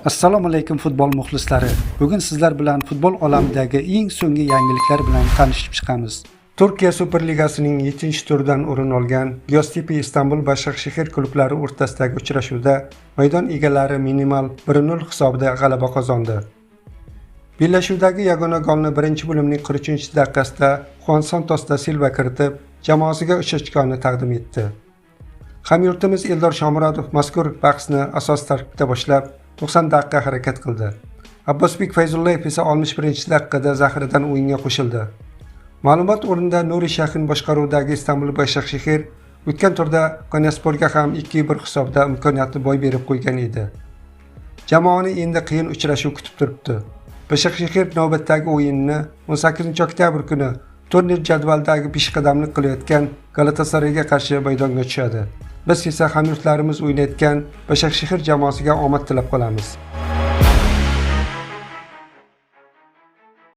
Assalomu alaykum futbol muxlislari. Bugun sizlar bilan futbol olamidagi eng so'nggi yangiliklar bilan tanishib chiqamiz. Turkiya Superligasining 7-turidan o'rin olgan Göztepe Istanbul Başakşehir klublari o'rtasidagi uchrashuvda maydon egalari minimal 1-0 hisobida g'alaba qozondi. Bellashuvdagi yagona golni birinchi bo'limning 43-daqiqasida Juan Santos da Silva kiritib, jamoasiga 3 ochkoni taqdim etdi. Hamyurtimiz Eldor Shomurodov mazkur bahsni asos tarkibda boshlab 90 daqiqa harakat qildi. Abbosbek Fayzullayev esa 61-daqiqada zaxiradan o'yinga qo'shildi. Ma'lumot o'rnida Nuri Shahin boshqaruvidagi Istanbul Başakşehir o'tgan turda Konyasporga ham 2-1 hisobda imkoniyatni boy berib qo'ygan edi. Jamoani endi qiyin uchrashuv kutib turibdi. Başakşehir navbatdagi o'yinni 18-oktyabr kuni turnir jadvalidagi peshqadamlik qilayotgan Galatasarayga qarshi maydonga tushadi. Biz esa hamyurtlarimiz o'ynayotgan Başakşehir jamoasiga omad tilab qolamiz.